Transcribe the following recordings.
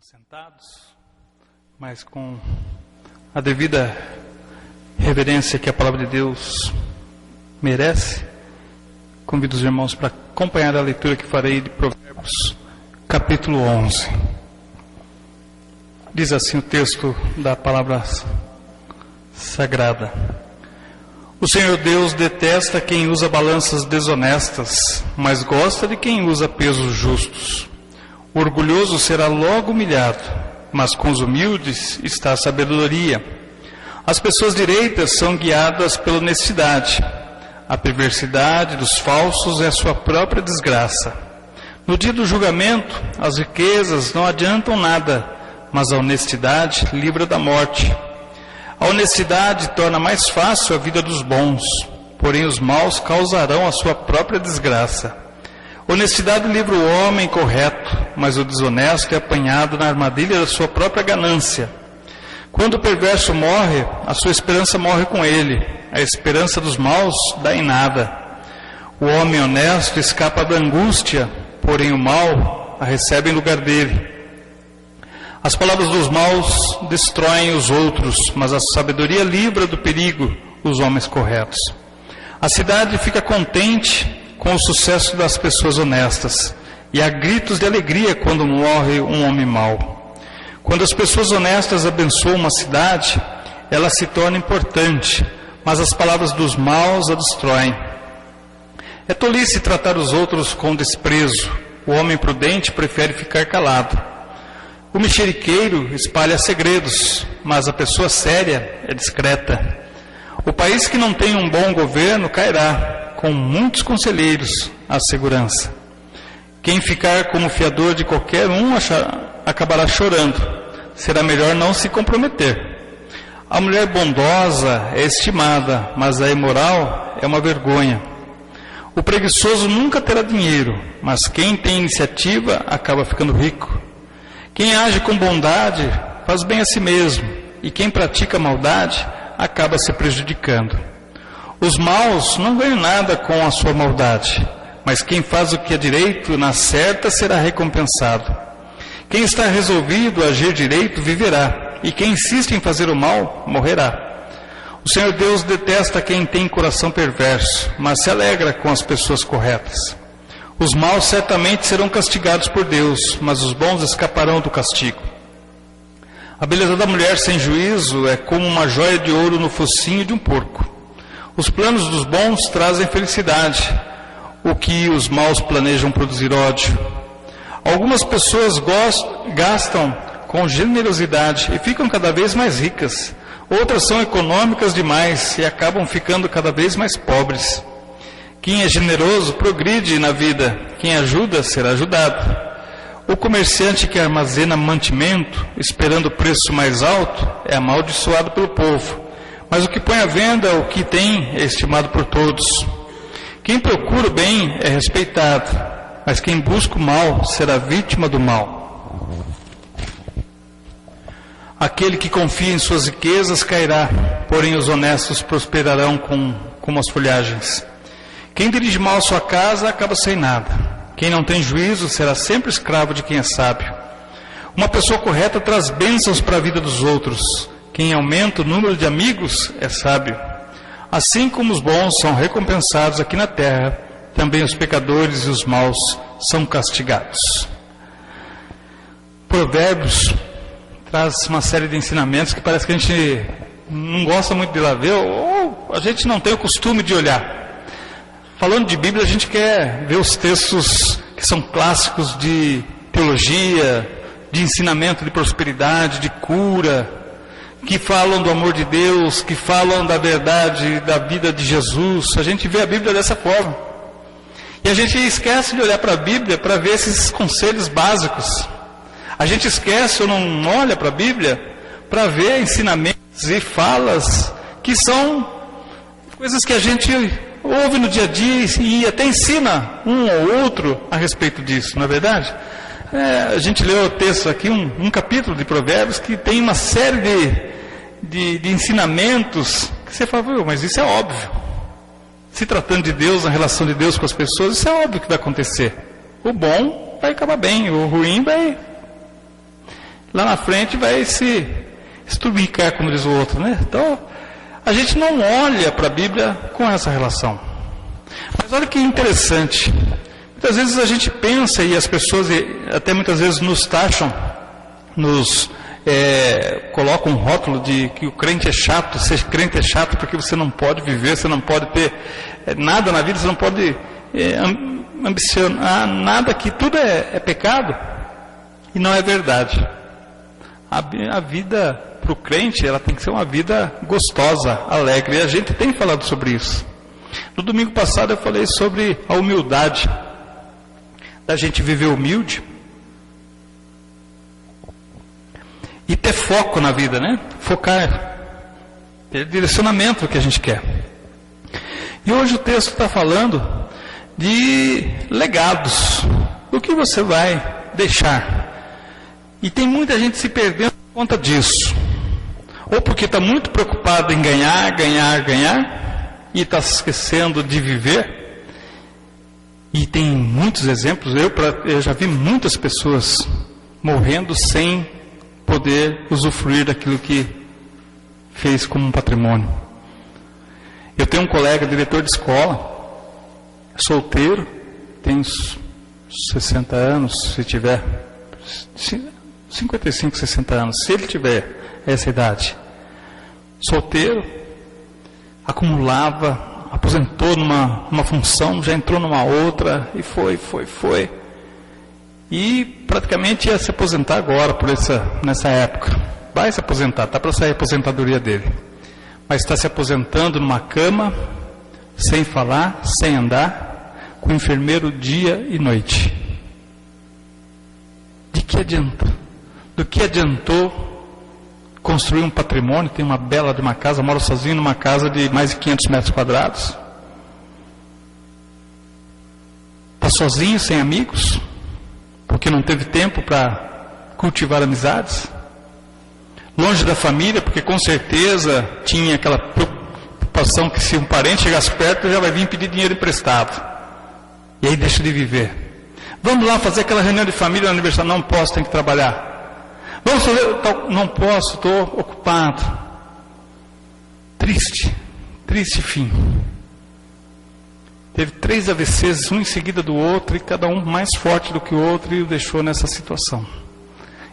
Sentados, mas com a devida reverência que a palavra de Deus merece, convido os irmãos para acompanhar a leitura que farei de Provérbios, capítulo 11. Diz assim o texto da palavra sagrada: O Senhor Deus detesta quem usa balanças desonestas, mas gosta de quem usa pesos justos. O orgulhoso será logo humilhado, mas com os humildes está a sabedoria. As pessoas direitas são guiadas pela honestidade. A perversidade dos falsos é a sua própria desgraça. No dia do julgamento, as riquezas não adiantam nada, mas a honestidade livra da morte. A honestidade torna mais fácil a vida dos bons, porém os maus causarão a sua própria desgraça. Honestidade livra o homem correto, mas o desonesto é apanhado na armadilha da sua própria ganância. Quando o perverso morre, a sua esperança morre com ele. A esperança dos maus dá em nada. O homem honesto escapa da angústia, porém o mal a recebe em lugar dele. As palavras dos maus destroem os outros, mas a sabedoria livra do perigo os homens corretos. A cidade fica contente com o sucesso das pessoas honestas, e há gritos de alegria quando morre um homem mau. Quando as pessoas honestas abençoam uma cidade, ela se torna importante, mas as palavras dos maus a destroem. É tolice tratar os outros com desprezo. O homem prudente prefere ficar calado. O mexeriqueiro espalha segredos, mas a pessoa séria é discreta. O país que não tem um bom governo cairá, com muitos conselheiros, a segurança. Quem ficar como fiador de qualquer um acabará chorando. Será melhor não se comprometer. A mulher bondosa é estimada, mas a imoral é uma vergonha. O preguiçoso nunca terá dinheiro, mas quem tem iniciativa acaba ficando rico. Quem age com bondade faz bem a si mesmo, e quem pratica maldade acaba se prejudicando. Os maus não ganham nada com a sua maldade, mas quem faz o que é direito na certa será recompensado. Quem está resolvido a agir direito viverá, e quem insiste em fazer o mal morrerá. O Senhor Deus detesta quem tem coração perverso, mas se alegra com as pessoas corretas. Os maus certamente serão castigados por Deus, mas os bons escaparão do castigo. A beleza da mulher sem juízo é como uma joia de ouro no focinho de um porco. Os planos dos bons trazem felicidade, o que os maus planejam produzir ódio. Algumas pessoas gastam com generosidade e ficam cada vez mais ricas. Outras são econômicas demais e acabam ficando cada vez mais pobres. Quem é generoso progride na vida, quem ajuda será ajudado. O comerciante que armazena mantimento, esperando o preço mais alto, é amaldiçoado pelo povo. Mas o que põe à venda o que tem é estimado por todos. Quem procura o bem é respeitado, mas quem busca o mal será vítima do mal. Aquele que confia em suas riquezas cairá, porém os honestos prosperarão como as folhagens. Quem dirige mal sua casa acaba sem nada. Quem não tem juízo será sempre escravo de quem é sábio. Uma pessoa correta traz bênçãos para a vida dos outros. Quem aumenta o número de amigos é sábio. Assim como os bons são recompensados aqui na terra, também os pecadores e os maus são castigados. Provérbios traz uma série de ensinamentos que parece que a gente não gosta muito de lá ver, ou a gente não tem o costume de olhar. Falando de Bíblia, a gente quer ver os textos que são clássicos de teologia, de ensinamento de prosperidade, de cura, que falam do amor de Deus, que falam da verdade, da vida de Jesus. A gente vê a Bíblia dessa forma. E a gente esquece de olhar para a Bíblia para ver esses conselhos básicos. A gente esquece ou não olha para a Bíblia para ver ensinamentos e falas que são coisas que a gente ouve no dia a dia e até ensina um ou outro a respeito disso, não é verdade? A gente leu o texto aqui, um capítulo de Provérbios que tem uma série de ensinamentos que você fala, mas isso é óbvio. Se tratando de Deus, na relação de Deus com as pessoas, isso é óbvio que vai acontecer. O bom vai acabar bem, o ruim vai... lá na frente vai se estubicar, como diz o outro, né? Então, a gente não olha para a Bíblia com essa relação. Mas olha que interessante. Muitas vezes a gente pensa, e as pessoas até muitas vezes nos taxam, colocam um rótulo de que o crente é chato, ser crente é chato porque você não pode viver, você não pode ter nada na vida, você não pode ambicionar nada, que tudo é pecado. E não é verdade. A vida para o crente, ela tem que ser uma vida gostosa, alegre, e a gente tem falado sobre isso. No domingo passado eu falei sobre a humildade, da gente viver humilde e ter foco na vida, né? Focar, ter direcionamento do que a gente quer. E hoje o texto está falando de legados, o que você vai deixar. E tem muita gente se perdendo por conta disso, ou porque está muito preocupado em ganhar, e está se esquecendo de viver. E tem muitos exemplos, eu já vi muitas pessoas morrendo sem poder usufruir daquilo que fez como um patrimônio. Eu tenho um colega, diretor de escola, solteiro, tem uns 60 anos, se tiver 55, 60 anos, se ele tiver essa idade, solteiro, acumulava, aposentou numa função, já entrou numa outra, e foi. E praticamente ia se aposentar agora, nessa época. Vai se aposentar, está para sair a aposentadoria dele. Mas está se aposentando numa cama, sem falar, sem andar, com enfermeiro dia e noite. De que adianta? Do que adiantou construir um patrimônio, tem uma bela de uma casa, mora sozinho numa casa de mais de 500 metros quadrados? Está sozinho, sem amigos, porque não teve tempo para cultivar amizades? Longe da família, porque com certeza tinha aquela preocupação que se um parente chegasse perto, já vai vir pedir dinheiro emprestado. E aí deixa de viver. Vamos lá fazer aquela reunião de família no aniversário. Não posso, tenho que trabalhar. Vamos fazer, não posso, estou ocupado. Triste fim. Teve 3 AVCs, um em seguida do outro, e cada um mais forte do que o outro, e o deixou nessa situação.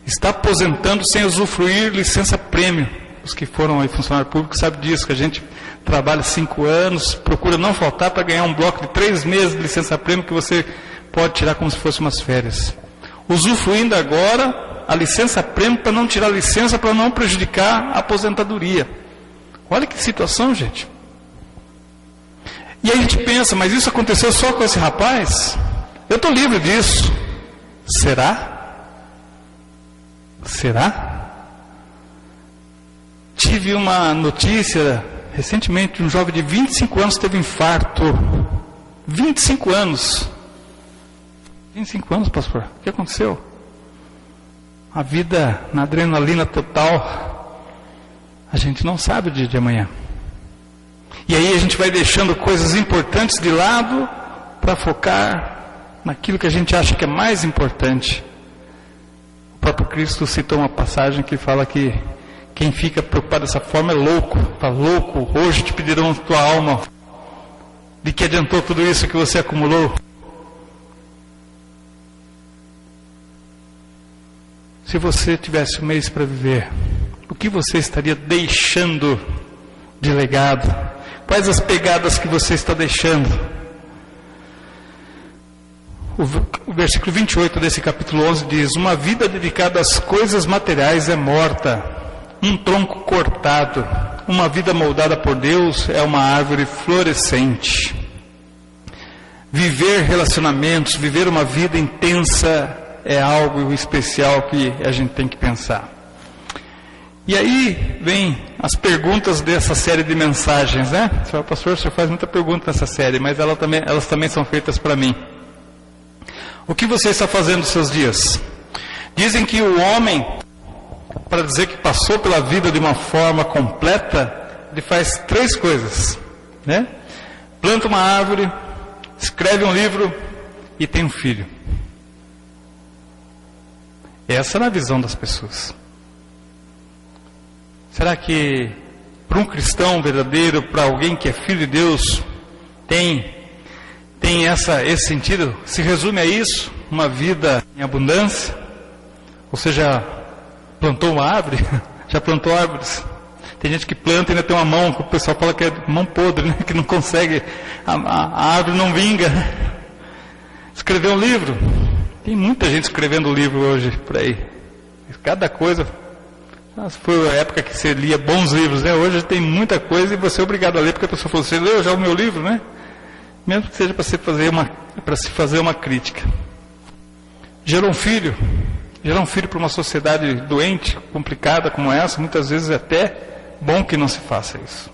Está aposentando sem usufruir licença-prêmio. Os que foram aí funcionário público sabem disso, que a gente trabalha 5 anos, procura não faltar para ganhar um bloco de 3 meses de licença-prêmio que você pode tirar como se fosse umas férias. Usufruindo agora a licença-prêmio para não tirar licença, para não prejudicar a aposentadoria. Olha que situação, gente. E aí a gente pensa, mas isso aconteceu só com esse rapaz? Eu estou livre disso. Será? Tive uma notícia recentemente de um jovem de 25 anos que teve infarto. 25 anos. 25 anos, pastor. O que aconteceu? A vida na adrenalina total. A gente não sabe o dia de amanhã. E aí a gente vai deixando coisas importantes de lado para focar naquilo que a gente acha que é mais importante. O próprio Cristo citou uma passagem que fala que quem fica preocupado dessa forma é louco. Está louco, hoje te pedirão tua alma. De que adiantou tudo isso que você acumulou? Se você tivesse um mês para viver, o que você estaria deixando de legado? Quais as pegadas que você está deixando? O versículo 28 desse capítulo 11 diz: uma vida dedicada às coisas materiais é morta, um tronco cortado. Uma vida moldada por Deus é uma árvore florescente. Viver relacionamentos, viver uma vida intensa é algo especial que a gente tem que pensar. E aí vem as perguntas dessa série de mensagens, né? Pastor, o senhor faz muita pergunta nessa série, mas elas também são feitas para mim. O que você está fazendo nos seus dias? Dizem que o homem, para dizer que passou pela vida de uma forma completa, ele faz 3 coisas, né? Planta uma árvore, escreve um livro e tem um filho. Essa é a visão das pessoas. Será que para um cristão verdadeiro, para alguém que é filho de Deus, tem esse sentido? Se resume a isso? Uma vida em abundância? Ou seja, plantou uma árvore? Já plantou árvores? Tem gente que planta e ainda tem uma mão, que o pessoal fala que é mão podre, né? Que não consegue, a árvore não vinga. Escreveu um livro? Tem muita gente escrevendo livro hoje por aí. Cada coisa. Foi a época que você lia bons livros, né? Hoje tem muita coisa e você é obrigado a ler, porque a pessoa falou, você leu já o meu livro, né? Mesmo que seja para se fazer uma crítica. Gerou um filho para uma sociedade doente, complicada como essa, muitas vezes é até bom que não se faça isso.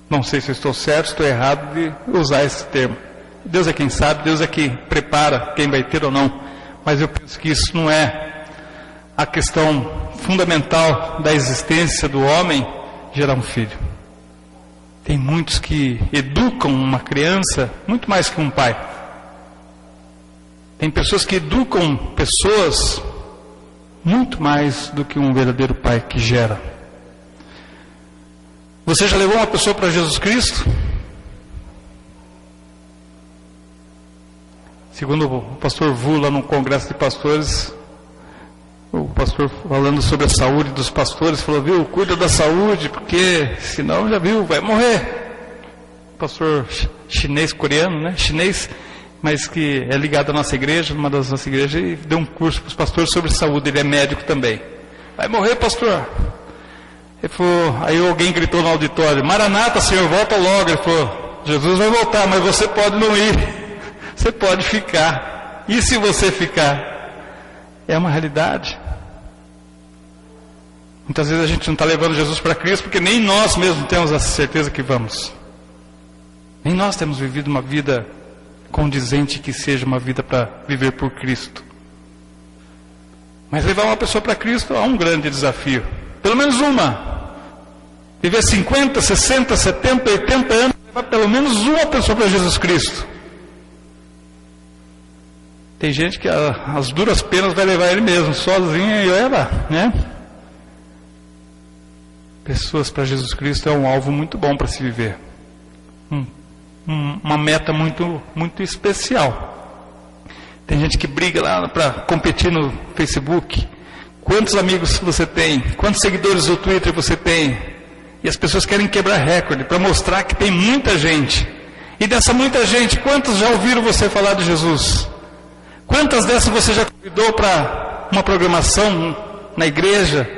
Não sei se eu estou certo, estou errado de usar esse termo. Deus é quem sabe, Deus é quem prepara quem vai ter ou não. Mas eu penso que isso não é a questão fundamental da existência do homem, gerar um filho. Tem muitos que educam uma criança muito mais que um pai. Tem pessoas que educam pessoas muito mais do que um verdadeiro pai que gera. Você já levou uma pessoa para Jesus Cristo? Segundo o pastor Vu, lá no congresso de pastores, o pastor falando sobre a saúde dos pastores, falou, viu, cuida da saúde, porque senão já viu, vai morrer. Pastor chinês, coreano, né? Chinês, mas que é ligado à nossa igreja, numa das nossas igrejas, e deu um curso para os pastores sobre saúde, ele é médico também. Vai morrer, pastor. Ele falou, aí alguém gritou no auditório, Maranata, Senhor, volta logo. Ele falou, Jesus vai voltar, mas você pode não ir. Você pode ficar. E se você ficar? É uma realidade. Muitas vezes a gente não está levando Jesus para Cristo, porque nem nós mesmos temos essa certeza que vamos. Nem nós temos vivido uma vida condizente que seja uma vida para viver por Cristo. Mas levar uma pessoa para Cristo é um grande desafio. Pelo menos uma. Viver 50, 60, 70, 80 anos, levar pelo menos uma pessoa para Jesus Cristo. Tem gente que as duras penas vai levar ele mesmo, sozinho, e olha lá, né? Pessoas para Jesus Cristo é um alvo muito bom para se viver. Uma meta muito, muito especial. Tem gente que briga lá para competir no Facebook. Quantos amigos você tem? Quantos seguidores do Twitter você tem? E as pessoas querem quebrar recorde para mostrar que tem muita gente. E dessa muita gente, quantos já ouviram você falar de Jesus? Quantas dessas você já convidou para uma programação na igreja?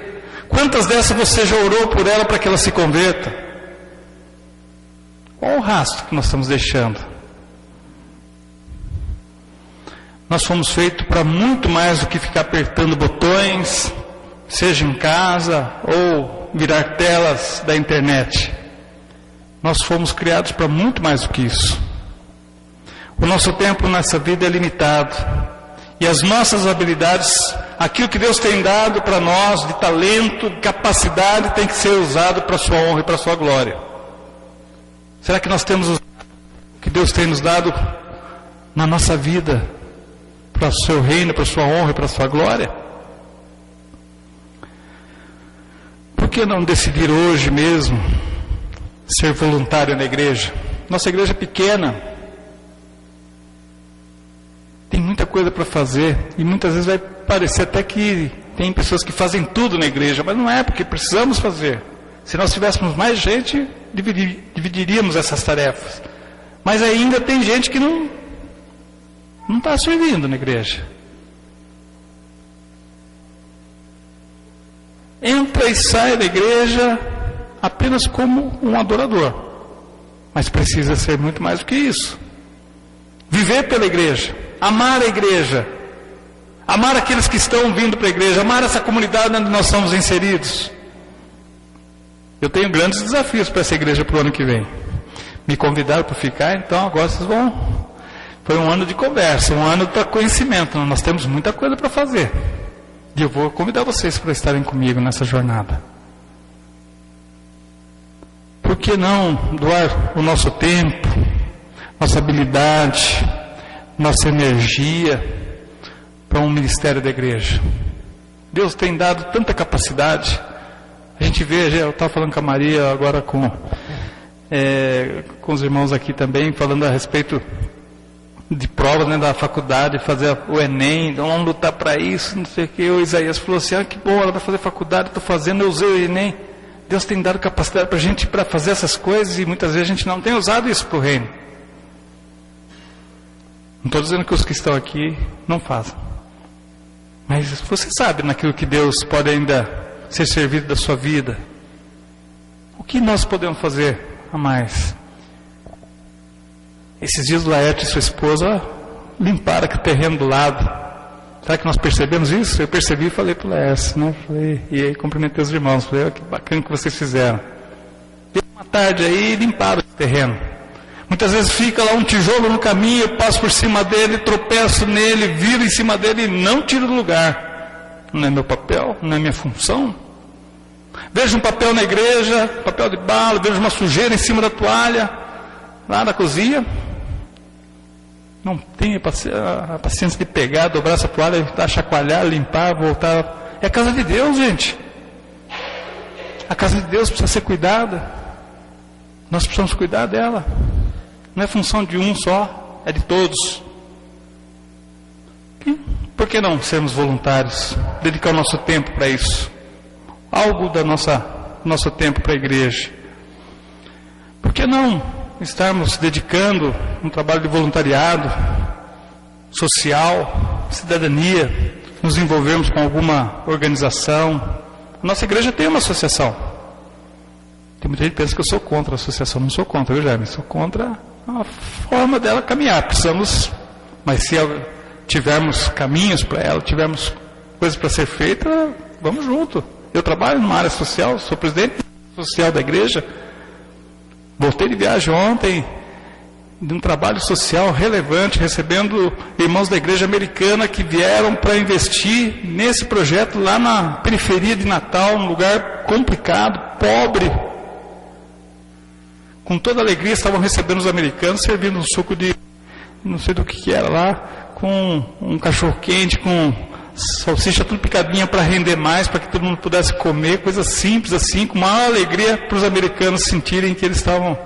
Quantas dessas você já orou por ela para que ela se converta? Qual o rastro que nós estamos deixando? Nós fomos feitos para muito mais do que ficar apertando botões, seja em casa ou virar telas da internet. Nós fomos criados para muito mais do que isso. O nosso tempo nessa vida é limitado. E as nossas habilidades, aquilo que Deus tem dado para nós, de talento, de capacidade, tem que ser usado para a sua honra e para a sua glória. Será que nós temos o que Deus tem nos dado na nossa vida, para o seu reino, para a sua honra e para a sua glória? Por que não decidir hoje mesmo ser voluntário na igreja? Nossa igreja é pequena. Tem muita coisa para fazer e muitas vezes vai parecer até que tem pessoas que fazem tudo na igreja, mas não é, porque precisamos fazer. Se nós tivéssemos mais gente, dividiríamos essas tarefas. Mas ainda tem gente que não está servindo na igreja. Entra e sai da igreja apenas como um adorador. Mas precisa ser muito mais do que isso. Viver pela igreja. Amar a igreja, amar aqueles que estão vindo para a igreja, amar essa comunidade onde nós somos inseridos. Eu tenho grandes desafios para essa igreja para o ano que vem. Me convidaram para ficar, então agora vocês vão. Foi um ano de conversa, um ano para conhecimento. Nós temos muita coisa para fazer. E eu vou convidar vocês para estarem comigo nessa jornada. Por que não doar o nosso tempo, nossa habilidade, nossa energia para um ministério da igreja? Deus tem dado tanta capacidade. A gente vê, eu estava falando com a Maria agora com os irmãos aqui também, falando a respeito de provas, né, da faculdade, fazer o Enem, vamos lutar para isso, não sei o que. O Isaías falou assim, que bom, ela vai fazer faculdade, estou fazendo, eu usei o Enem. Deus tem dado capacidade para a gente para fazer essas coisas e muitas vezes a gente não tem usado isso para o reino. Não estou dizendo que os que estão aqui não fazem. Mas você sabe naquilo que Deus pode ainda ser servido da sua vida. O que nós podemos fazer a mais? Esses dias o Laerte e sua esposa limparam aquele terreno do lado. Será que nós percebemos isso? Eu percebi e falei para o Laerte, né? E aí cumprimentei os irmãos. Falei, que bacana que vocês fizeram. Deu uma tarde aí e limparam esse terreno. Muitas vezes fica lá um tijolo no caminho, eu passo por cima dele, tropeço nele, viro em cima dele e não tiro do lugar. Não é meu papel, não é minha função. Vejo um papel na igreja, papel de bala, vejo uma sujeira em cima da toalha, lá na cozinha. Não tenho a paciência de pegar, dobrar essa toalha, chacoalhar, limpar, voltar. É a casa de Deus, gente. A casa de Deus precisa ser cuidada. Nós precisamos cuidar dela. Não é função de um só, é de todos. E por que não sermos voluntários? Dedicar o nosso tempo para isso. Algo do nosso tempo para a igreja. Por que não estarmos dedicando um trabalho de voluntariado, social, cidadania, nos envolvermos com alguma organização? A nossa igreja tem uma associação. Tem muita gente que pensa que eu sou contra a associação. Não sou contra, viu, Jaime? Sou contra a forma dela caminhar. Precisamos, mas se tivermos caminhos para ela, tivermos coisas para ser feitas, vamos junto. Eu trabalho numa área social, sou presidente social da igreja. Voltei de viagem ontem, de um trabalho social relevante, recebendo irmãos da igreja americana que vieram para investir nesse projeto lá na periferia de Natal, num lugar complicado, pobre. Com toda alegria estavam recebendo os americanos, servindo um suco de, não sei do que era lá, com um cachorro quente, com salsicha tudo picadinha para render mais, para que todo mundo pudesse comer, coisa simples assim, com maior alegria para os americanos sentirem que eles estavam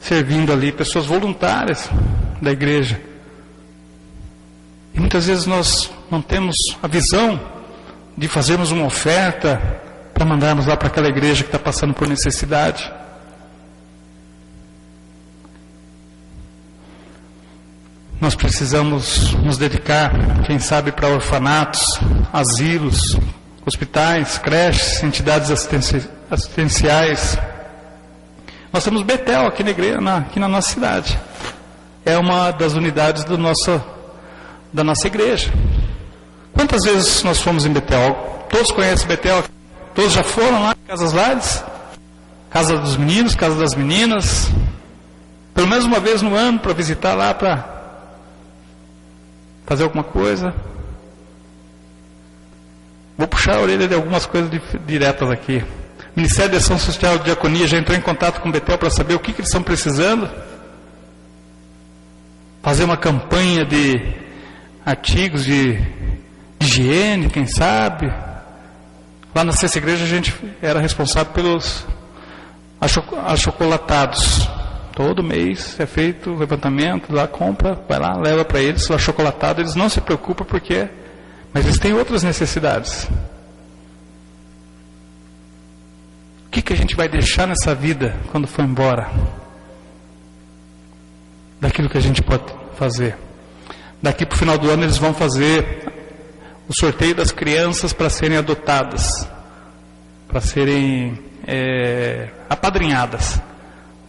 servindo ali, pessoas voluntárias da igreja. E muitas vezes nós não temos a visão de fazermos uma oferta para mandarmos lá para aquela igreja que está passando por necessidade. Nós precisamos nos dedicar, quem sabe, para orfanatos, asilos, hospitais, creches, entidades assistenciais. Nós temos Betel aqui na igreja, aqui na nossa cidade. É uma das unidades da nossa igreja. Quantas vezes nós fomos em Betel? Todos conhecem Betel? Todos já foram lá em Casas Lares? Casa dos meninos, Casa das meninas? Pelo menos uma vez no ano para visitar lá, para fazer alguma coisa. Vou puxar a orelha de algumas coisas diretas aqui. O Ministério de Ação Social e Diaconia já entrou em contato com o Betel para saber o que eles estão precisando. Fazer uma campanha de artigos de higiene, quem sabe. Lá na Sexta Igreja a gente era responsável pelos achocolatados. Todo mês é feito o levantamento, lá compra, vai lá, leva para eles o achocolatado, eles não se preocupam porque, mas eles têm outras necessidades. O que a gente vai deixar nessa vida quando for embora? Daquilo que a gente pode fazer. Daqui para o final do ano eles vão fazer o sorteio das crianças para serem adotadas, para serem apadrinhadas,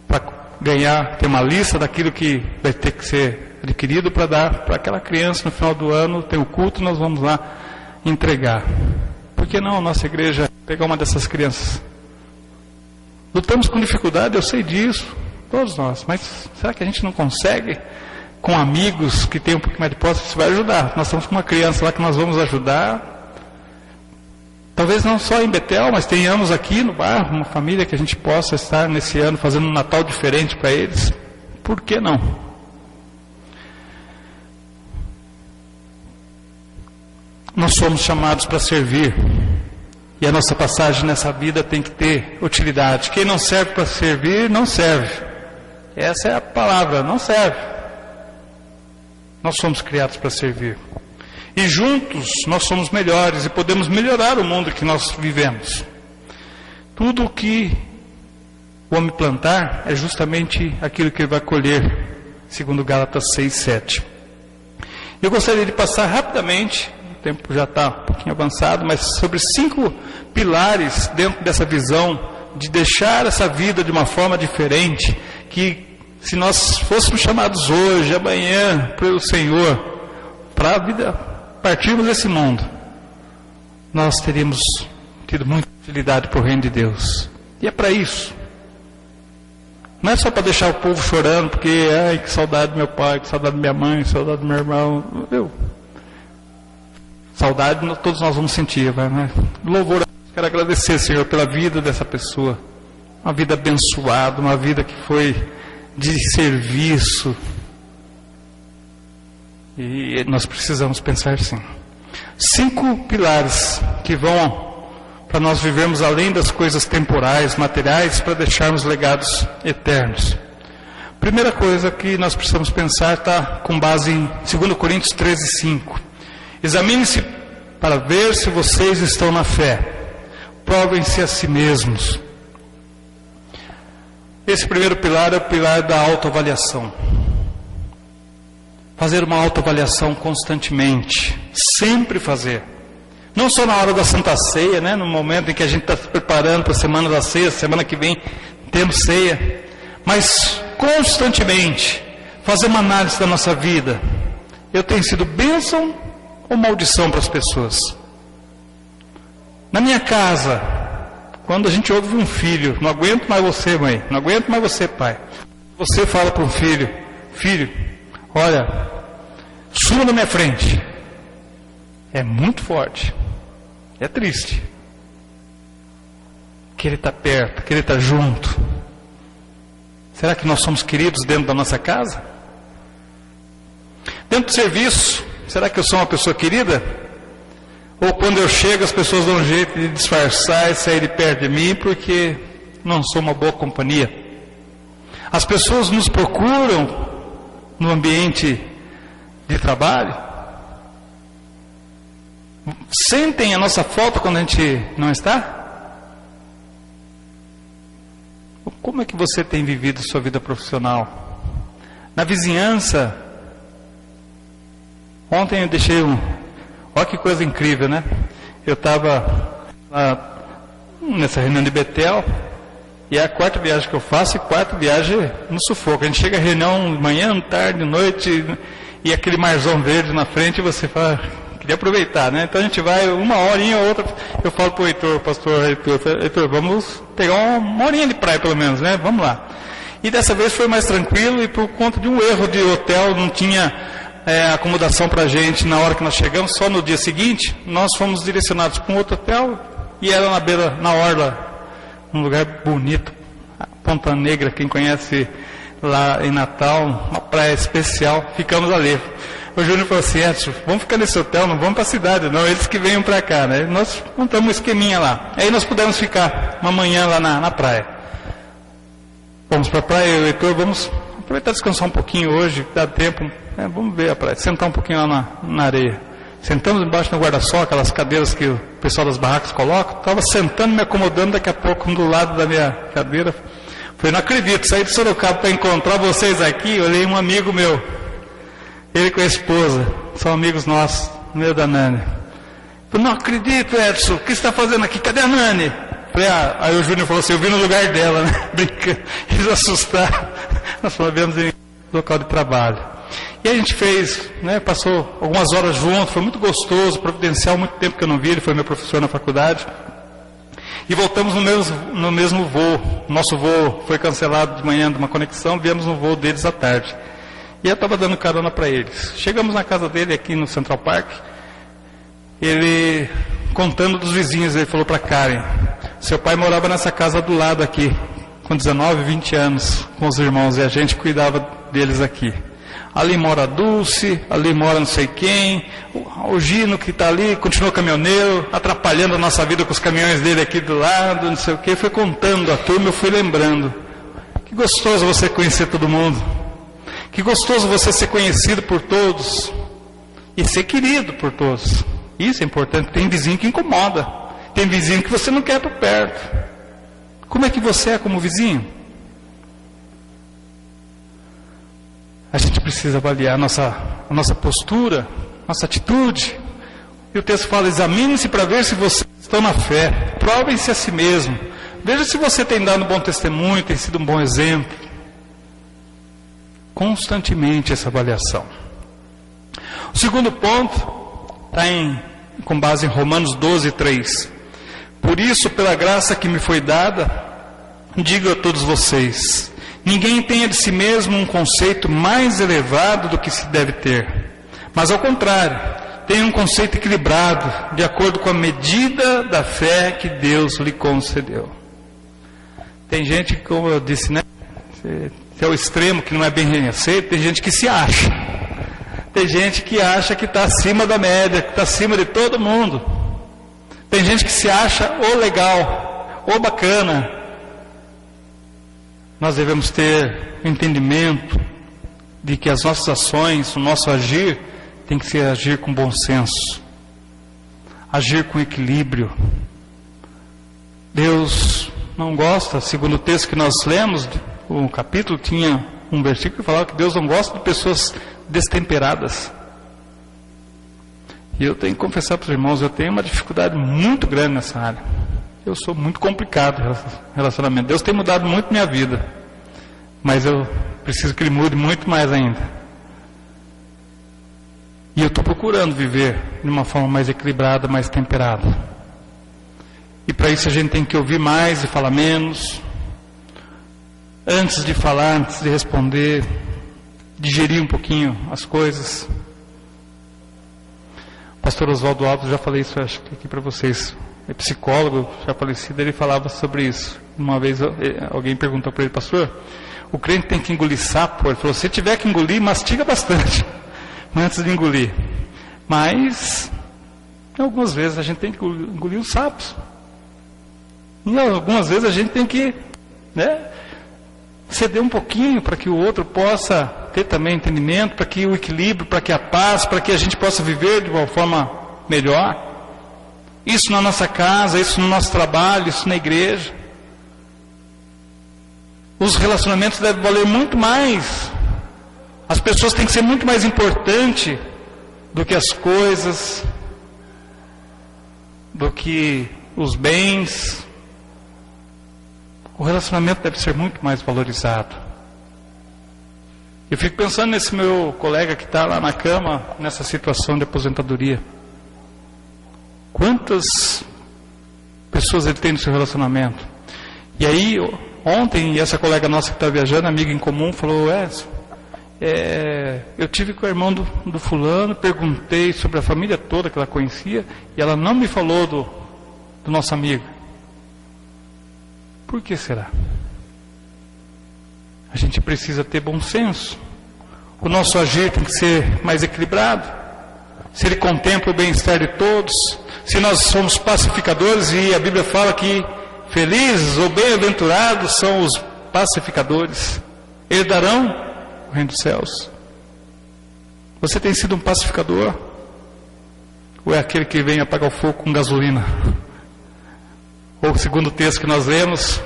para ganhar, ter uma lista daquilo que vai ter que ser adquirido para dar para aquela criança no final do ano. Tem o culto, nós vamos lá entregar. Por que não a nossa igreja pegar uma dessas crianças? Lutamos com dificuldade, eu sei disso, todos nós, mas será que a gente não consegue, com amigos que têm um pouquinho mais de posse, isso vai ajudar? Nós estamos com uma criança lá que nós vamos ajudar. Talvez não só em Betel, mas tenhamos aqui no bairro uma família que a gente possa estar nesse ano fazendo um Natal diferente para eles. Por que não? nós somos chamados para servir. E a nossa passagem nessa vida tem que ter utilidade. Quem não serve para servir, não serve. Essa é a palavra, não serve. Nós somos criados para servir. E juntos nós somos melhores e podemos melhorar o mundo que nós vivemos. Tudo o que o homem plantar é justamente aquilo que ele vai colher, segundo Gálatas 6:7. Eu gostaria de passar rapidamente, o tempo já está um pouquinho avançado, mas sobre 5 pilares dentro dessa visão de deixar essa vida de uma forma diferente, que se nós fôssemos chamados hoje, amanhã, pelo Senhor, para a vida, partirmos desse mundo, nós teríamos tido muita utilidade para o reino de Deus. E é para isso. Não é só para deixar o povo chorando, porque, ai, que saudade do meu pai, que saudade da minha mãe, que saudade do meu irmão. Saudade todos nós vamos sentir, né? Louvor a Deus. Quero agradecer, Senhor, pela vida dessa pessoa. Uma vida abençoada, uma vida que foi de serviço. E nós precisamos pensar assim. 5 pilares que vão para nós vivermos além das coisas temporais, materiais, para deixarmos legados eternos. Primeira coisa que nós precisamos pensar está com base em 2 Coríntios 13:5. Examine-se para ver se vocês estão na fé. Provem-se a si mesmos. Esse primeiro pilar é o pilar da autoavaliação. Fazer uma autoavaliação constantemente. Sempre fazer. Não só na hora da Santa Ceia, né? No momento em que a gente está se preparando para a Semana da Ceia, semana que vem temos ceia. Mas constantemente fazer uma análise da nossa vida. Eu tenho sido bênção ou maldição para as pessoas? Na minha casa, quando a gente ouve um filho, não aguento mais você, mãe, não aguento mais você, pai. Você fala para um filho, filho, olha, suma na minha frente. É muito forte. É triste. Que ele está perto, que ele está junto. Será que nós somos queridos dentro da nossa casa? Dentro do serviço, será que eu sou uma pessoa querida? Ou quando eu chego as pessoas dão um jeito de disfarçar e sair de perto de mim porque não sou uma boa companhia? As pessoas nos procuram no ambiente de trabalho? Sentem a nossa falta quando a gente não está? Como é que você tem vivido sua vida profissional? Na vizinhança, ontem eu deixei olha que coisa incrível, né? Eu estava nessa reunião de Betel, e é a 4ª viagem que eu faço, e 4ª viagem no sufoco. A gente chega à reunião manhã, tarde, noite, e aquele marzão verde na frente, e você fala, queria aproveitar, né? Então a gente vai uma horinha ou outra, eu falo para o Heitor, pastor Heitor, vamos pegar uma horinha de praia pelo menos, né? Vamos lá. E dessa vez foi mais tranquilo, e por conta de um erro de hotel, não tinha acomodação para a gente na hora que nós chegamos, só no dia seguinte, nós fomos direcionados para um outro hotel, e era na beira, na orla, um lugar bonito, Ponta Negra, quem conhece lá em Natal, uma praia especial, ficamos ali. O Júnior falou assim, Edson, vamos ficar nesse hotel, não vamos para a cidade não, eles que venham para cá, né? Nós montamos um esqueminha lá, aí nós pudemos ficar uma manhã lá na praia. Vamos para a praia, eu e o Heitor, vamos aproveitar e descansar um pouquinho hoje, dá tempo, vamos ver a praia, sentar um pouquinho lá na areia. Sentamos embaixo no guarda-sol, aquelas cadeiras que o pessoal das barracas coloca, estava sentando, me acomodando, daqui a pouco, do lado da minha cadeira, falei, não acredito, saí de Sorocaba para encontrar vocês aqui, olhei um amigo meu, ele com a esposa, são amigos nossos, meu da Nani. Falei, não acredito, Edson, o que você está fazendo aqui? Cadê a Nani? Falei, aí o Júnior falou assim, eu vim no lugar dela, né? Brincando, eles assustaram. Nós falamos em local de trabalho. E a gente fez, né? Passou algumas horas juntos, foi muito gostoso, providencial, muito tempo que eu não vi, ele foi meu professor na faculdade. E voltamos no mesmo voo. Nosso voo foi cancelado de manhã de uma conexão, viemos no voo deles à tarde. E eu estava dando carona para eles. Chegamos na casa dele aqui no Central Park, ele contando dos vizinhos, ele falou para Karen, seu pai morava nessa casa do lado aqui, com 19, 20 anos, com os irmãos, e a gente cuidava deles aqui. ali mora a Dulce, ali mora não sei quem, o Gino que está ali, continua caminhoneiro, atrapalhando a nossa vida com os caminhões dele aqui do lado, não sei o que. Foi contando a turma, eu fui lembrando. Que gostoso você conhecer todo mundo. Que gostoso você ser conhecido por todos. E ser querido por todos. Isso é importante. Tem vizinho que incomoda. Tem vizinho que você não quer por perto. Como é que você é como vizinho? A gente precisa avaliar a nossa postura, nossa atitude. E o texto fala, examine-se para ver se vocês estão na fé. Provem-se a si mesmo. Veja se você tem dado um bom testemunho, tem sido um bom exemplo. Constantemente essa avaliação. O segundo ponto está com base em Romanos 12, 3. Por isso, pela graça que me foi dada, digo a todos vocês, ninguém tenha de si mesmo um conceito mais elevado do que se deve ter. Mas ao contrário, tenha um conceito equilibrado, de acordo com a medida da fé que Deus lhe concedeu. Tem gente, como eu disse, né? Se é o extremo que não é bem aceito, tem gente que se acha. Tem gente que acha que está acima da média, que está acima de todo mundo. Tem gente que se acha ou legal, ou bacana. Nós devemos ter o entendimento de que as nossas ações, o nosso agir, tem que ser agir com bom senso. Agir com equilíbrio. Deus não gosta, segundo o texto que nós lemos, o capítulo tinha um versículo que falava que Deus não gosta de pessoas destemperadas. E eu tenho que confessar para os irmãos, eu tenho uma dificuldade muito grande nessa área. Eu sou muito complicado em relacionamento. Deus tem mudado muito minha vida, mas eu preciso que Ele mude muito mais ainda. E eu estou procurando viver de uma forma mais equilibrada, mais temperada. E para isso a gente tem que ouvir mais e falar menos. Antes de falar, antes de responder, digerir um pouquinho as coisas. O pastor Oswaldo Alves, já falei isso acho que aqui para vocês, é psicólogo, já falecido, ele falava sobre isso. Uma vez alguém perguntou para ele, pastor, o crente tem que engolir sapo? Ele falou, se tiver que engolir, mastiga bastante, antes de engolir. Mas, algumas vezes a gente tem que engolir os sapos. E algumas vezes a gente tem que, ceder um pouquinho para que o outro possa ter também entendimento, para que o equilíbrio, para que a paz, para que a gente possa viver de uma forma melhor. Isso na nossa casa, isso no nosso trabalho, isso na igreja. Os relacionamentos devem valer muito mais. As pessoas têm que ser muito mais importantes do que as coisas, do que os bens. O relacionamento deve ser muito mais valorizado. Eu fico pensando nesse meu colega que está lá na cama, nessa situação de aposentadoria. Quantas pessoas ele tem no seu relacionamento? E aí, ontem, essa colega nossa que está viajando, amiga em comum, falou, eu tive com o irmão do fulano, perguntei sobre a família toda que ela conhecia, e ela não me falou do nosso amigo. Por que será? A gente precisa ter bom senso. O nosso agir tem que ser mais equilibrado. Se ele contempla o bem-estar de todos, se nós somos pacificadores, e a Bíblia fala que felizes ou bem-aventurados são os pacificadores, herdarão o reino dos céus. Você tem sido um pacificador? Ou é aquele que vem apagar o fogo com gasolina? Ou segundo o texto que nós lemos,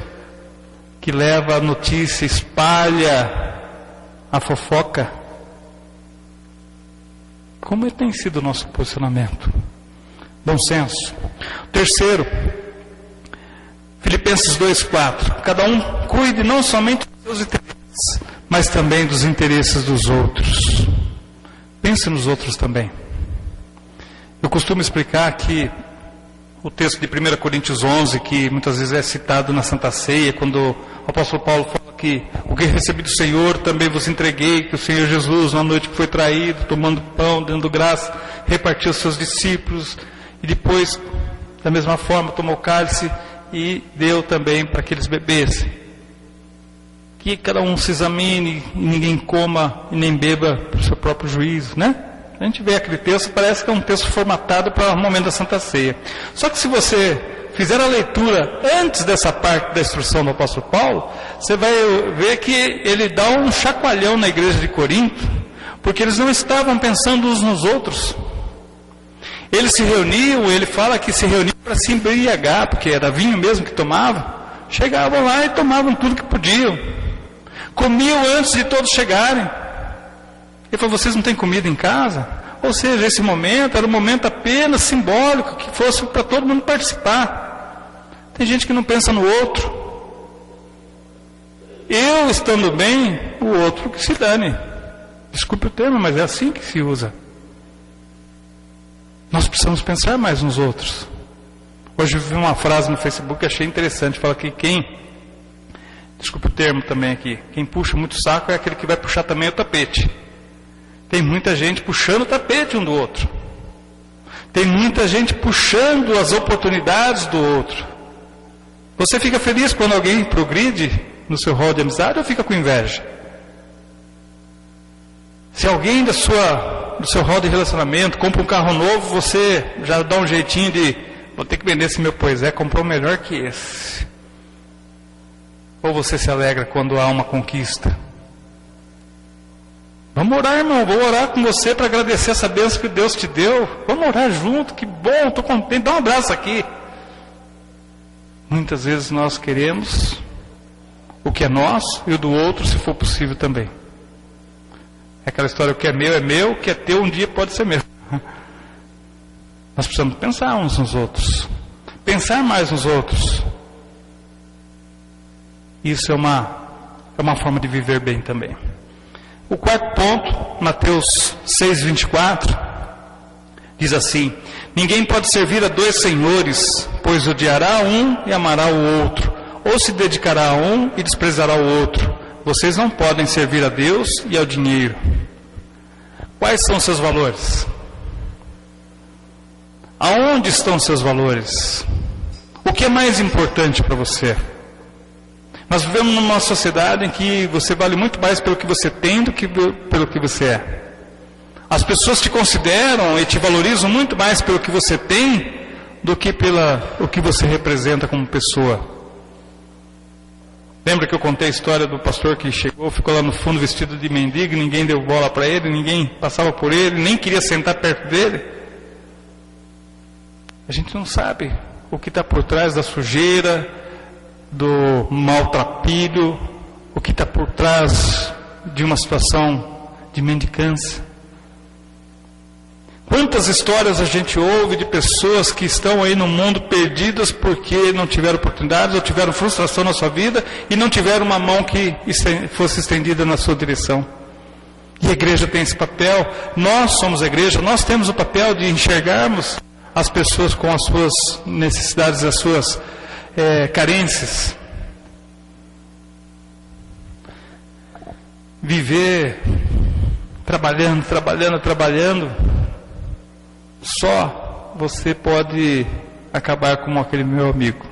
que leva a notícia, espalha a fofoca? Como tem sido o nosso posicionamento? Bom senso. Terceiro, Filipenses 2,4. Cada um cuide não somente dos seus interesses, mas também dos interesses dos outros. Pense nos outros também. Eu costumo explicar que o texto de 1 Coríntios 11, que muitas vezes é citado na Santa Ceia, quando o apóstolo Paulo fala que o que recebi do Senhor também vos entreguei, que o Senhor Jesus, na noite que foi traído, tomando pão, dando graça, repartiu aos seus discípulos, e depois, da mesma forma, tomou o cálice e deu também para que eles bebessem. que cada um se examine e ninguém coma e nem beba por seu próprio juízo, né? A gente vê aquele texto, parece que é um texto formatado para o momento da Santa Ceia. Só que se você fizer a leitura antes dessa parte da instrução do apóstolo Paulo, você vai ver que ele dá um chacoalhão na igreja de Corinto, porque eles não estavam pensando uns nos outros. Eles se reuniam, ele fala que se reuniam para se embriagar, porque era vinho mesmo que tomavam. Chegavam lá e tomavam tudo que podiam. Comiam antes de todos chegarem. Ele falou, vocês não têm comida em casa? Ou seja, esse momento era um momento apenas simbólico, que fosse para todo mundo participar. Tem gente que não pensa no outro. Eu estando bem, o outro que se dane. Desculpe o termo, mas é assim que se usa. Nós precisamos pensar mais nos outros. Hoje eu vi uma frase no Facebook que achei interessante. Fala que desculpe o termo também aqui, quem puxa muito o saco é aquele que vai puxar também o tapete. Tem muita gente puxando o tapete um do outro. Tem muita gente puxando as oportunidades do outro. Você fica feliz quando alguém progride no seu rol de amizade ou fica com inveja? Se alguém do seu rol de relacionamento compra um carro novo, você já dá um jeitinho de, vou ter que vender esse meu poisé, comprou melhor que esse. Ou você se alegra quando há uma conquista? Vamos orar, irmão, vou orar com você para agradecer essa bênção que Deus te deu. Vamos orar junto, que bom, estou contente, dá um abraço aqui. Muitas vezes nós queremos o que é nosso e o do outro, se for possível também. É aquela história, o que é meu, o que é teu um dia pode ser meu. Nós precisamos pensar uns nos outros. Pensar mais nos outros. Isso é uma forma de viver bem também. O quarto ponto, Mateus 6:24, diz assim: ninguém pode servir a dois senhores, pois odiará um e amará o outro, ou se dedicará a um e desprezará o outro. Vocês não podem servir a Deus e ao dinheiro. Quais são seus valores? Aonde estão seus valores? O que é mais importante para você? Nós vivemos numa sociedade em que você vale muito mais pelo que você tem do que pelo que você é. As pessoas te consideram e te valorizam muito mais pelo que você tem do que o que você representa como pessoa. Lembra que eu contei a história do pastor que chegou, ficou lá no fundo vestido de mendigo, ninguém deu bola para ele, ninguém passava por ele, nem queria sentar perto dele? A gente não sabe o que está por trás da sujeira, do maltrapilho, o que está por trás de uma situação de mendicância. Quantas histórias a gente ouve de pessoas que estão aí no mundo perdidas porque não tiveram oportunidades ou tiveram frustração na sua vida e não tiveram uma mão que fosse estendida na sua direção. E a igreja tem esse papel, nós somos a igreja, nós temos o papel de enxergarmos as pessoas com as suas necessidades, as suas carências. Viver trabalhando, só você pode acabar como aquele meu amigo.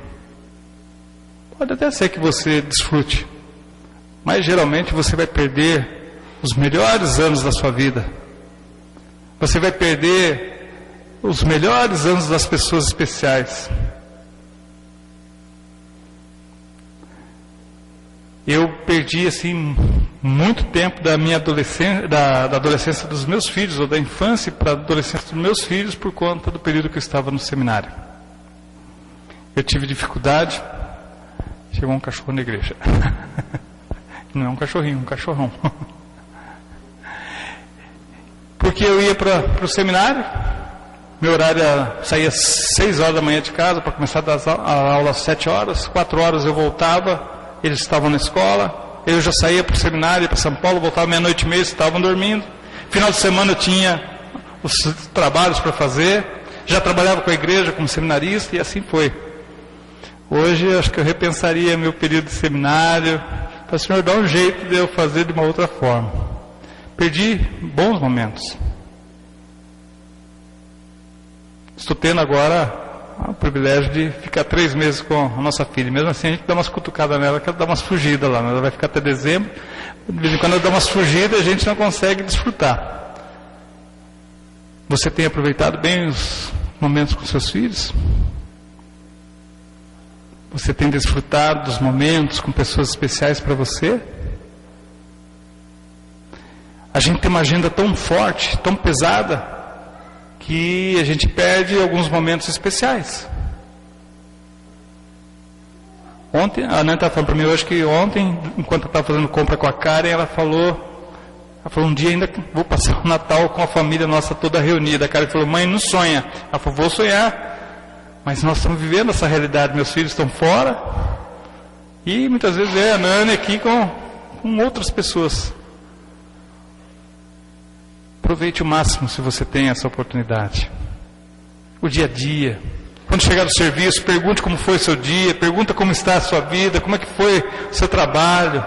Pode até ser que você desfrute, mas geralmente você vai perder os melhores anos da sua vida. Você vai perder os melhores anos das pessoas especiais. Eu perdi assim muito tempo da minha adolescência, da adolescência dos meus filhos, ou da infância para a adolescência dos meus filhos, por conta do período que eu estava no seminário. Eu tive dificuldade. Chegou um cachorro na igreja. Não é um cachorrinho, um cachorrão. Porque eu ia para o seminário, meu horário saía às 6 horas da manhã de casa para começar a aula às 7 horas, 4 horas eu voltava. Eles estavam na escola, eu já saía para o seminário, para São Paulo, voltava meia-noite e meia, eles estavam dormindo. Final de semana eu tinha os trabalhos para fazer, já trabalhava com a igreja como seminarista e assim foi. Hoje eu acho que eu repensaria meu período de seminário, para o Senhor dar um jeito de eu fazer de uma outra forma. Perdi bons momentos. Estou tendo agora o privilégio de ficar 3 meses com a nossa filha. Mesmo assim, a gente dá umas cutucadas nela, que ela dá umas fugidas lá. Ela vai ficar até dezembro. De vez em quando ela dá umas fugidas e a gente não consegue desfrutar. Você tem aproveitado bem os momentos com seus filhos? Você tem desfrutado dos momentos com pessoas especiais para você? A gente tem uma agenda tão forte, tão pesada, que a gente perde alguns momentos especiais. Ontem, a Ana estava falando para mim hoje que ontem, enquanto eu estava fazendo compra com a Karen, ela falou um dia ainda vou passar o Natal com a família nossa toda reunida. A Karen falou, mãe, não sonha. Ela falou, vou sonhar. Mas nós estamos vivendo essa realidade, meus filhos estão fora. E muitas vezes a Nani aqui com outras pessoas. Aproveite o máximo se você tem essa oportunidade. O dia a dia. Quando chegar do serviço, pergunte como foi o seu dia, pergunta como está a sua vida, como é que foi o seu trabalho.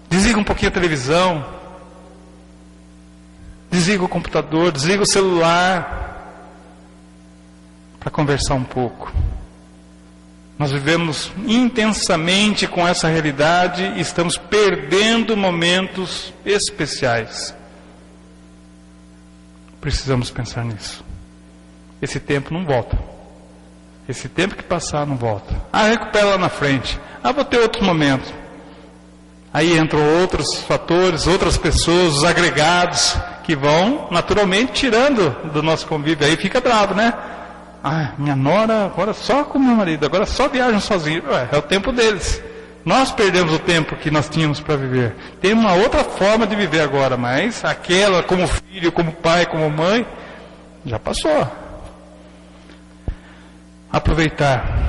Desliga um pouquinho a televisão. Desliga o computador, desliga o celular. Para conversar um pouco. Nós vivemos intensamente com essa realidade e estamos perdendo momentos especiais. Precisamos pensar nisso. Esse tempo não volta. Esse tempo que passar não volta. Recupera lá na frente. Vou ter outros momentos. Aí entram outros fatores, outras pessoas, os agregados, que vão naturalmente tirando do nosso convívio. Aí fica bravo, né? Minha nora agora só com meu marido, agora só viajam sozinhos. É o tempo deles. Nós perdemos o tempo que nós tínhamos para viver. Tem uma outra forma de viver agora, mas aquela como filho, como pai, como mãe, já passou. Aproveitar.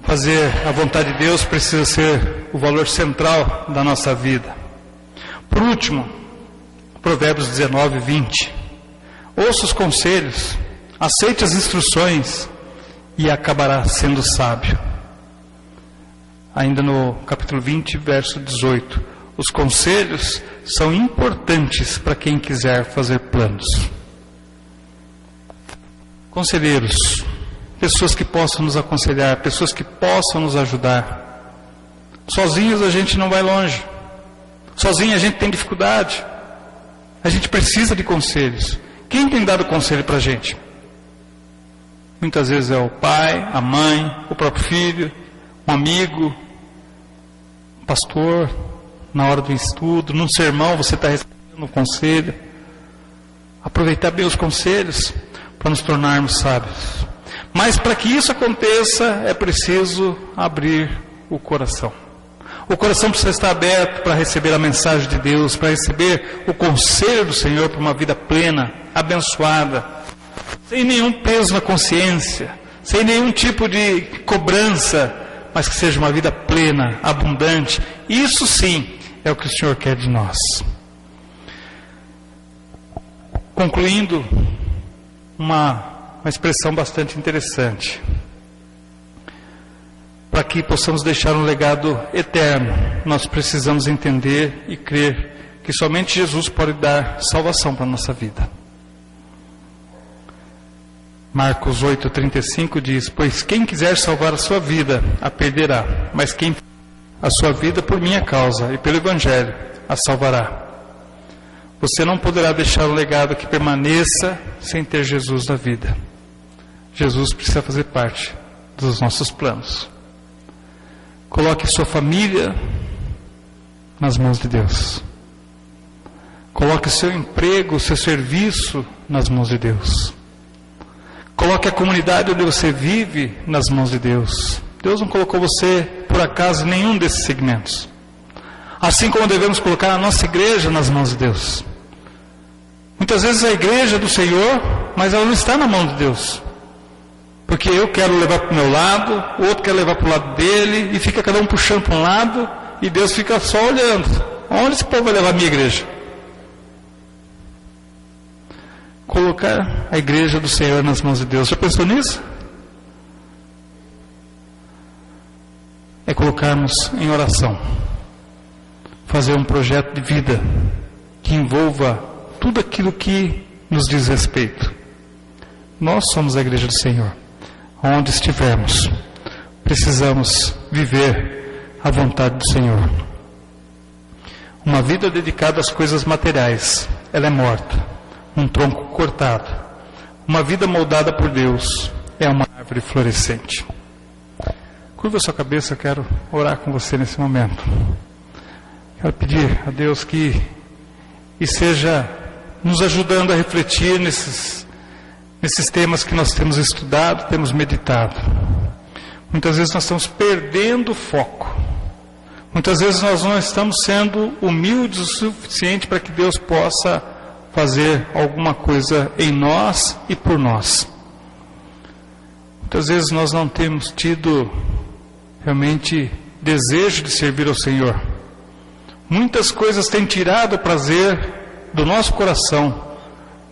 Fazer a vontade de Deus precisa ser o valor central da nossa vida. Por último, Provérbios 19, 20. Ouça os conselhos, aceite as instruções e acabará sendo sábio. Ainda no capítulo 20, verso 18. Os conselhos são importantes para quem quiser fazer planos. Conselheiros, pessoas que possam nos aconselhar, pessoas que possam nos ajudar. Sozinhos a gente não vai longe. Sozinho a gente tem dificuldade. A gente precisa de conselhos. Quem tem dado conselho para a gente? Muitas vezes é o pai, a mãe, o próprio filho, um amigo, um pastor, na hora do estudo, num sermão você está recebendo um conselho. Aproveitar bem os conselhos para nos tornarmos sábios. Mas para que isso aconteça é preciso abrir o coração. O coração precisa estar aberto para receber a mensagem de Deus, para receber o conselho do Senhor para uma vida plena, abençoada, sem nenhum peso na consciência, sem nenhum tipo de cobrança, mas que seja uma vida plena, abundante. Isso sim é o que o Senhor quer de nós. Concluindo, uma expressão bastante interessante. Para que possamos deixar um legado eterno, nós precisamos entender e crer que somente Jesus pode dar salvação para a nossa vida. Marcos 8,35 diz: pois quem quiser salvar a sua vida, a perderá, mas quem a sua vida por minha causa e pelo Evangelho, a salvará. Você não poderá deixar um legado que permaneça sem ter Jesus na vida. Jesus precisa fazer parte dos nossos planos. Coloque sua família nas mãos de Deus. Coloque seu emprego, seu serviço nas mãos de Deus. Coloque a comunidade onde você vive nas mãos de Deus. Deus não colocou você por acaso em nenhum desses segmentos. Assim como devemos colocar a nossa igreja nas mãos de Deus. Muitas vezes a igreja é do Senhor, mas ela não está na mão de Deus. Porque eu quero levar para o meu lado, o outro quer levar para o lado dele, e fica cada um puxando para um lado, e Deus fica só olhando. Onde esse povo vai levar a minha igreja? Colocar a igreja do Senhor nas mãos de Deus. Já pensou nisso? É colocarmos em oração. Fazer um projeto de vida que envolva tudo aquilo que nos diz respeito. Nós somos a igreja do Senhor. Onde estivermos, precisamos viver a vontade do Senhor. Uma vida dedicada às coisas materiais, ela é morta, um tronco cortado. Uma vida moldada por Deus é uma árvore florescente. Curva a sua cabeça, eu quero orar com você nesse momento. Quero pedir a Deus que seja nos ajudando a refletir nesses temas que nós temos estudado, temos meditado. Muitas vezes nós estamos perdendo o foco. Muitas vezes nós não estamos sendo humildes o suficiente para que Deus possa fazer alguma coisa em nós e por nós. Muitas vezes nós não temos tido realmente desejo de servir ao Senhor. Muitas coisas têm tirado o prazer do nosso coração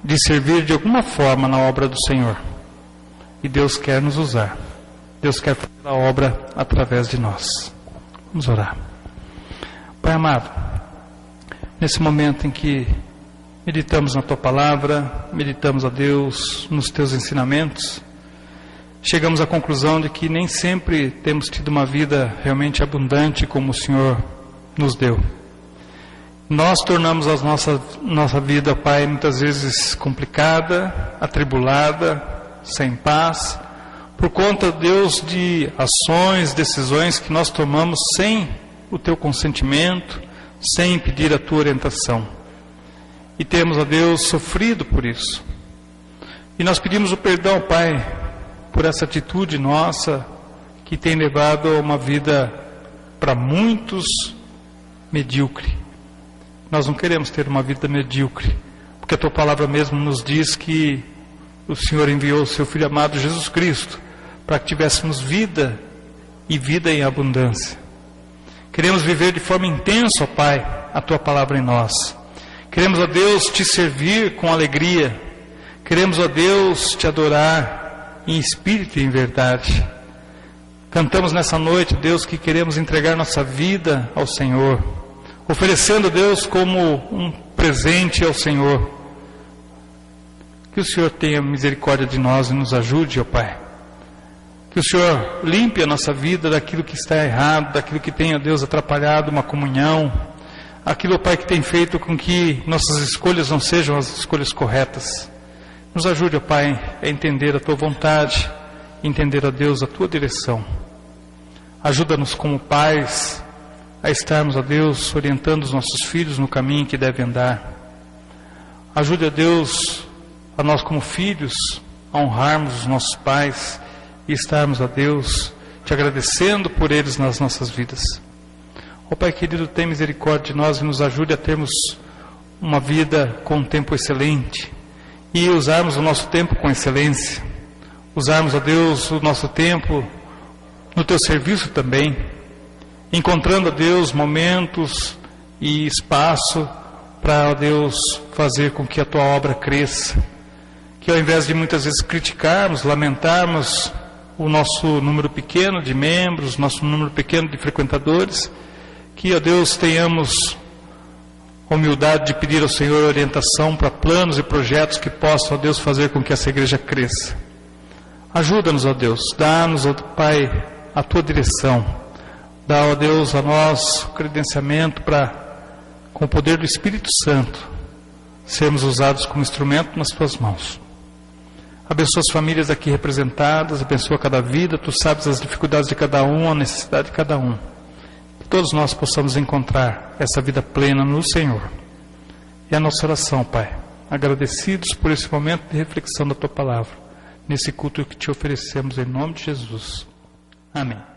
de servir de alguma forma na obra do Senhor. E Deus quer nos usar. Deus quer fazer a obra através de nós. Vamos orar. Pai amado, nesse momento em que meditamos na Tua Palavra, meditamos a Deus nos Teus ensinamentos, chegamos à conclusão de que nem sempre temos tido uma vida realmente abundante como o Senhor nos deu. Nós tornamos a nossa vida, Pai, muitas vezes complicada, atribulada, sem paz, por conta, Deus, de ações, decisões que nós tomamos sem o Teu consentimento, sem pedir a Tua orientação. E temos, ó Deus, sofrido por isso. E nós pedimos o perdão, Pai, por essa atitude nossa que tem levado a uma vida para muitos medíocre. Nós não queremos ter uma vida medíocre, porque a Tua Palavra mesmo nos diz que o Senhor enviou o Seu Filho amado Jesus Cristo para que tivéssemos vida e vida em abundância. Queremos viver de forma intensa, ó Pai, a Tua Palavra em nós. Queremos, ó Deus, Te servir com alegria. Queremos, ó Deus, Te adorar em espírito e em verdade. Cantamos nessa noite, Deus, que queremos entregar nossa vida ao Senhor, oferecendo, Deus, como um presente ao Senhor. Que o Senhor tenha misericórdia de nós e nos ajude, ó Pai. Que o Senhor limpe a nossa vida daquilo que está errado, daquilo que tem, ó Deus, atrapalhado uma comunhão, aquilo, ó Pai, que tem feito com que nossas escolhas não sejam as escolhas corretas. Nos ajude, ó Pai, a entender a Tua vontade, entender, ó Deus, a Tua direção. Ajuda-nos como pais a estarmos, ó Deus, orientando os nossos filhos no caminho que devem andar. Ajude, ó Deus, a nós como filhos a honrarmos os nossos pais e estarmos, ó Deus, Te agradecendo por eles nas nossas vidas. Ó Pai querido, tem misericórdia de nós e nos ajude a termos uma vida com um tempo excelente e usarmos o nosso tempo com excelência. Usarmos, ó Deus, o nosso tempo no Teu serviço também, encontrando, ó Deus, momentos e espaço para, ó Deus, fazer com que a Tua obra cresça. Que ao invés de muitas vezes criticarmos, lamentarmos o nosso número pequeno de membros, nosso número pequeno de frequentadores, que, ó Deus, tenhamos a humildade de pedir ao Senhor orientação para planos e projetos que possam, ó Deus, fazer com que essa igreja cresça. Ajuda-nos, ó Deus, dá-nos, ó Pai, a Tua direção. Dá, ó Deus, a nós o credenciamento para, com o poder do Espírito Santo, sermos usados como instrumento nas Tuas mãos. Abençoa as famílias aqui representadas, abençoa cada vida, Tu sabes as dificuldades de cada um, a necessidade de cada um. Que todos nós possamos encontrar essa vida plena no Senhor. E a nossa oração, Pai, agradecidos por esse momento de reflexão da Tua Palavra, nesse culto que Te oferecemos em nome de Jesus. Amém.